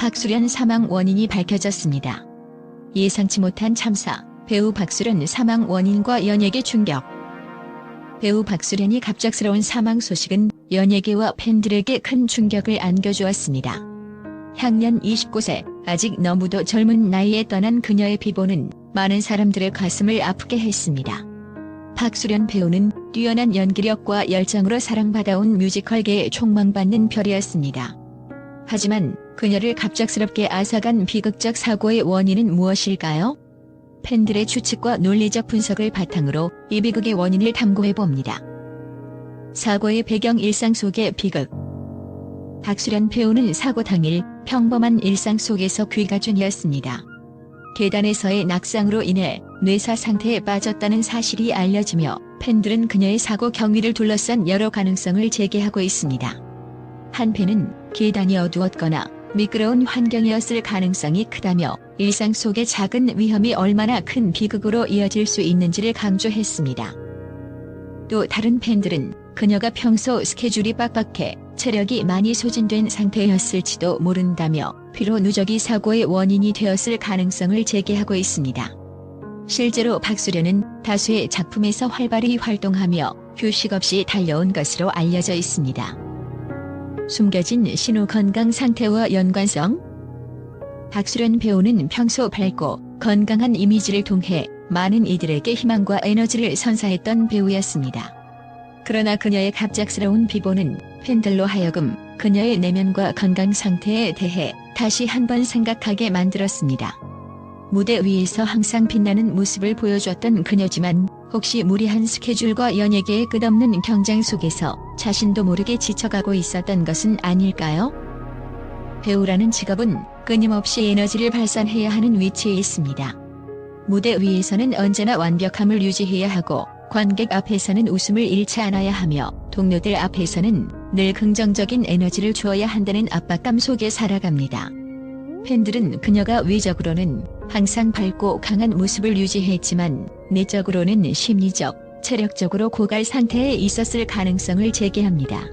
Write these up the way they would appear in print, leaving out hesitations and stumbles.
박수련 사망 원인이 밝혀졌습니다. 예상치 못한 참사, 배우 박수련 사망 원인과 연예계 충격. 배우 박수련이 갑작스러운 사망 소식은 연예계와 팬들에게 큰 충격을 안겨주었습니다. 향년 29세, 아직 너무도 젊은 나이에 떠난 그녀의 비보는 많은 사람들의 가슴을 아프게 했습니다. 박수련 배우는 뛰어난 연기력과 열정으로 사랑받아온 뮤지컬계의 촉망받는 별이었습니다. 하지만 그녀를 갑작스럽게 앗아간 비극적 사고의 원인은 무엇일까요? 팬들의 추측과 논리적 분석을 바탕으로 이 비극의 원인을 탐구해봅니다. 사고의 배경 일상 속의 비극. 박수련 배우는 사고 당일 평범한 일상 속에서 귀가 중이었습니다. 계단에서의 낙상으로 인해 뇌사 상태에 빠졌다는 사실이 알려지며 팬들은 그녀의 사고 경위를 둘러싼 여러 가능성을 제기하고 있습니다. 한편은 계단이 어두웠거나 미끄러운 환경이었을 가능성이 크다며 일상 속의 작은 위험이 얼마나 큰 비극으로 이어질 수 있는지를 강조했습니다. 또 다른 팬들은 그녀가 평소 스케줄이 빡빡해 체력이 많이 소진된 상태였을지도 모른다며 피로 누적이 사고의 원인이 되었을 가능성을 제기하고 있습니다. 실제로 박수련은 다수의 작품에서 활발히 활동하며 휴식 없이 달려온 것으로 알려져 있습니다. 숨겨진 신호 건강 상태와 연관성. 박수련 배우는 평소 밝고 건강한 이미지를 통해 많은 이들에게 희망과 에너지를 선사했던 배우였습니다. 그러나 그녀의 갑작스러운 비보는 팬들로 하여금 그녀의 내면과 건강 상태에 대해 다시 한번 생각하게 만들었습니다. 무대 위에서 항상 빛나는 모습을 보여줬던 그녀지만 혹시 무리한 스케줄과 연예계의 끝없는 경쟁 속에서 자신도 모르게 지쳐가고 있었던 것은 아닐까요? 배우라는 직업은 끊임없이 에너지를 발산해야 하는 위치에 있습니다. 무대 위에서는 언제나 완벽함을 유지해야 하고 관객 앞에서는 웃음을 잃지 않아야 하며 동료들 앞에서는 늘 긍정적인 에너지를 주어야 한다는 압박감 속에 살아갑니다. 팬들은 그녀가 외적으로는 항상 밝고 강한 모습을 유지했지만 내적으로는 심리적, 체력적으로 고갈 상태에 있었을 가능성을 제기합니다.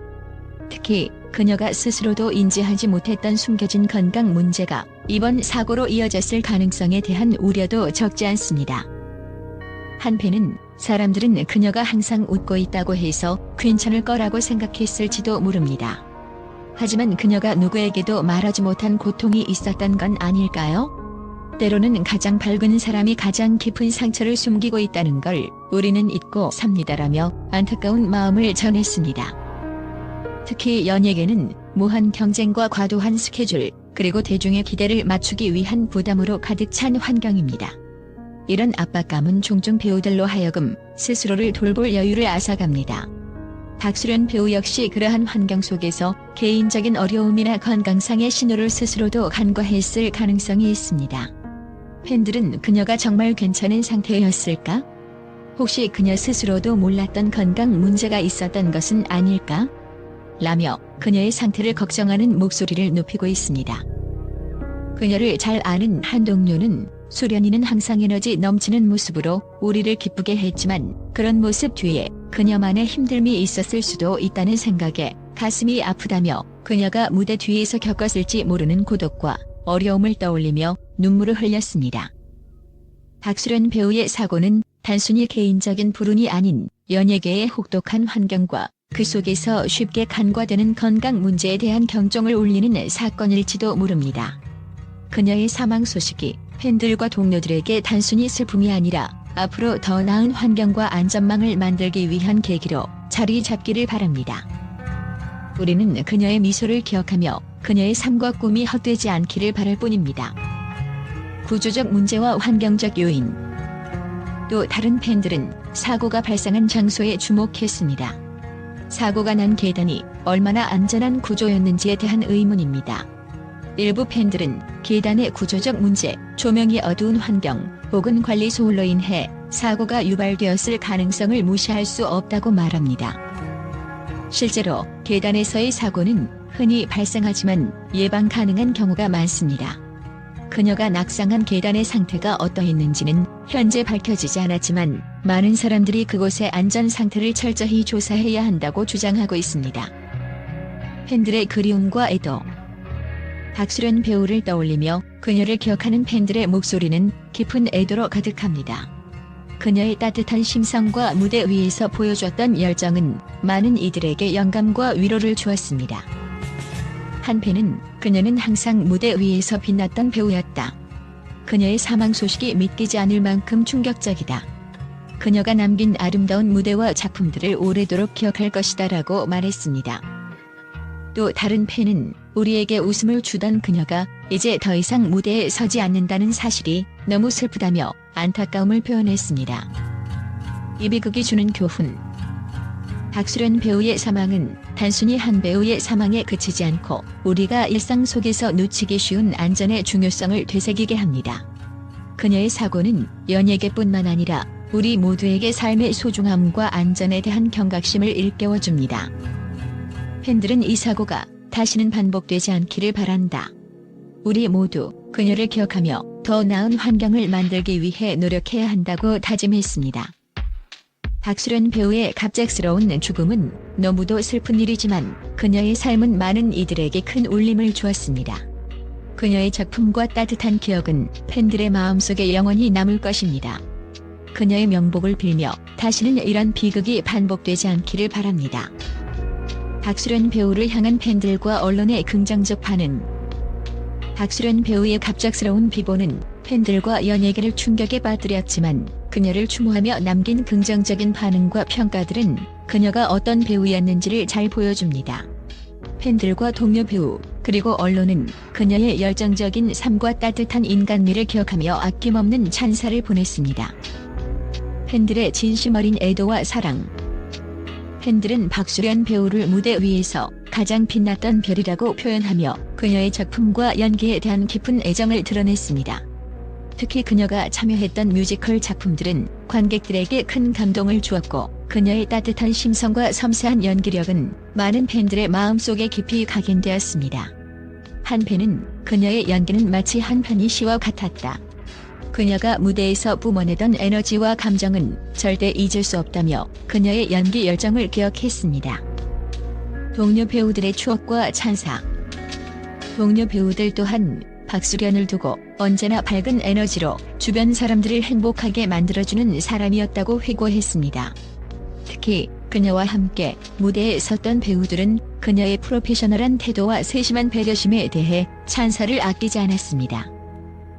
특히 그녀가 스스로도 인지하지 못했던 숨겨진 건강 문제가 이번 사고로 이어졌을 가능성에 대한 우려도 적지 않습니다. 한편은 사람들은 그녀가 항상 웃고 있다고 해서 괜찮을 거라고 생각했을지도 모릅니다. 하지만 그녀가 누구에게도 말하지 못한 고통이 있었던 건 아닐까요? 때로는 가장 밝은 사람이 가장 깊은 상처를 숨기고 있다는 걸 우리는 잊고 삽니다라며 안타까운 마음을 전했습니다. 특히 연예계는 무한 경쟁과 과도한 스케줄, 그리고 대중의 기대를 맞추기 위한 부담으로 가득 찬 환경입니다. 이런 압박감은 종종 배우들로 하여금 스스로를 돌볼 여유를 앗아갑니다. 박수련 배우 역시 그러한 환경 속에서 개인적인 어려움이나 건강상의 신호를 스스로도 간과했을 가능성이 있습니다. 팬들은 그녀가 정말 괜찮은 상태였을까? 혹시 그녀 스스로도 몰랐던 건강 문제가 있었던 것은 아닐까? 라며 그녀의 상태를 걱정하는 목소리를 높이고 있습니다. 그녀를 잘 아는 한 동료는 수련이는 항상 에너지 넘치는 모습으로 우리를 기쁘게 했지만 그런 모습 뒤에 그녀만의 힘듦이 있었을 수도 있다는 생각에 가슴이 아프다며 그녀가 무대 뒤에서 겪었을지 모르는 고독과 어려움을 떠올리며 눈물을 흘렸습니다. 박수련 배우의 사고는 단순히 개인적인 불운이 아닌 연예계의 혹독한 환경과 그 속에서 쉽게 간과되는 건강 문제에 대한 경종을 울리는 사건일지도 모릅니다. 그녀의 사망 소식이 팬들과 동료들에게 단순히 슬픔이 아니라 앞으로 더 나은 환경과 안전망을 만들기 위한 계기로 자리 잡기를 바랍니다. 우리는 그녀의 미소를 기억하며 그녀의 삶과 꿈이 헛되지 않기를 바랄 뿐입니다. 구조적 문제와 환경적 요인. 또 다른 팬들은 사고가 발생한 장소에 주목했습니다. 사고가 난 계단이 얼마나 안전한 구조였는지에 대한 의문입니다. 일부 팬들은 계단의 구조적 문제, 조명이 어두운 환경, 혹은 관리 소홀로 인해 사고가 유발되었을 가능성을 무시할 수 없다고 말합니다. 실제로 계단에서의 사고는 흔히 발생하지만 예방 가능한 경우가 많습니다. 그녀가 낙상한 계단의 상태가 어떠했는지는 현재 밝혀지지 않았지만 많은 사람들이 그곳의 안전 상태를 철저히 조사해야 한다고 주장하고 있습니다. 팬들의 그리움과 애도. 박수련 배우를 떠올리며 그녀를 기억하는 팬들의 목소리는 깊은 애도로 가득합니다. 그녀의 따뜻한 심성과 무대 위에서 보여줬던 열정은 많은 이들에게 영감과 위로를 주었습니다. 한 팬은 그녀는 항상 무대 위에서 빛났던 배우였다. 그녀의 사망 소식이 믿기지 않을 만큼 충격적이다. 그녀가 남긴 아름다운 무대와 작품들을 오래도록 기억할 것이다 라고 말했습니다. 또 다른 팬은 우리에게 웃음을 주던 그녀가 이제 더 이상 무대에 서지 않는다는 사실이 너무 슬프다며 안타까움을 표현했습니다. 이 비극이 주는 교훈. 박수련 배우의 사망은 단순히 한 배우의 사망에 그치지 않고 우리가 일상 속에서 놓치기 쉬운 안전의 중요성을 되새기게 합니다. 그녀의 사고는 연예계뿐만 아니라 우리 모두에게 삶의 소중함과 안전에 대한 경각심을 일깨워줍니다. 팬들은 이 사고가 다시는 반복되지 않기를 바란다. 우리 모두 그녀를 기억하며 더 나은 환경을 만들기 위해 노력해야 한다고 다짐했습니다. 박수련 배우의 갑작스러운 죽음은 너무도 슬픈 일이지만 그녀의 삶은 많은 이들에게 큰 울림을 주었습니다. 그녀의 작품과 따뜻한 기억은 팬들의 마음속에 영원히 남을 것입니다. 그녀의 명복을 빌며 다시는 이런 비극이 반복되지 않기를 바랍니다. 박수련 배우를 향한 팬들과 언론의 긍정적 반응. 박수련 배우의 갑작스러운 비보는 팬들과 연예계를 충격에 빠뜨렸지만 그녀를 추모하며 남긴 긍정적인 반응과 평가들은 그녀가 어떤 배우였는지를 잘 보여줍니다. 팬들과 동료 배우, 그리고 언론은 그녀의 열정적인 삶과 따뜻한 인간미를 기억하며 아낌없는 찬사를 보냈습니다. 팬들의 진심 어린 애도와 사랑. 팬들은 박수련 배우를 무대 위에서 가장 빛났던 별이라고 표현하며 그녀의 작품과 연기에 대한 깊은 애정을 드러냈습니다. 특히 그녀가 참여했던 뮤지컬 작품들은 관객들에게 큰 감동을 주었고 그녀의 따뜻한 심성과 섬세한 연기력은 많은 팬들의 마음속에 깊이 각인되었습니다. 한 팬은 그녀의 연기는 마치 한 편의 시와 같았다. 그녀가 무대에서 뿜어내던 에너지와 감정은 절대 잊을 수 없다며 그녀의 연기 열정을 기억했습니다. 동료 배우들의 추억과 찬사. 동료 배우들 또한 박수련을 두고 언제나 밝은 에너지로 주변 사람들을 행복하게 만들어주는 사람이었다고 회고했습니다. 특히 그녀와 함께 무대에 섰던 배우들은 그녀의 프로페셔널한 태도와 세심한 배려심에 대해 찬사를 아끼지 않았습니다.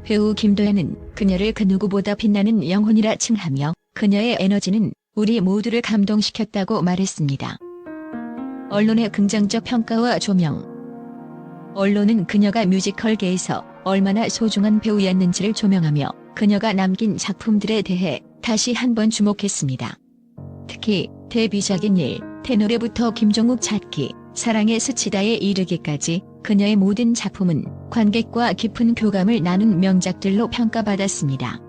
배우 김도연은 그녀를 그 누구보다 빛나는 영혼이라 칭하며 그녀의 에너지는 우리 모두를 감동시켰다고 말했습니다. 언론의 긍정적 평가와 조명. 언론은 그녀가 뮤지컬계에서 얼마나 소중한 배우였는지를 조명하며 그녀가 남긴 작품들에 대해 다시 한번 주목했습니다. 특히 데뷔작인 일, 태노래부터 김종국 찾기, 사랑에 스치다에 이르기까지 그녀의 모든 작품은 관객과 깊은 교감을 나눈 명작들로 평가받았습니다.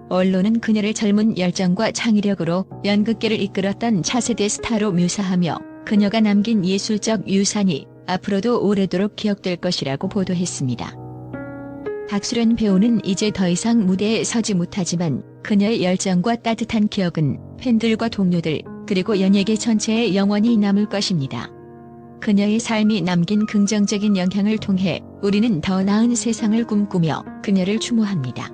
언론은 그녀를 젊은 열정과 창의력으로 연극계를 이끌었던 차세대 스타로 묘사하며 그녀가 남긴 예술적 유산이 앞으로도 오래도록 기억될 것이라고 보도했습니다. 박수련 배우는 이제 더 이상 무대에 서지 못하지만 그녀의 열정과 따뜻한 기억은 팬들과 동료들 그리고 연예계 전체에 영원히 남을 것입니다. 그녀의 삶이 남긴 긍정적인 영향을 통해 우리는 더 나은 세상을 꿈꾸며 그녀를 추모합니다.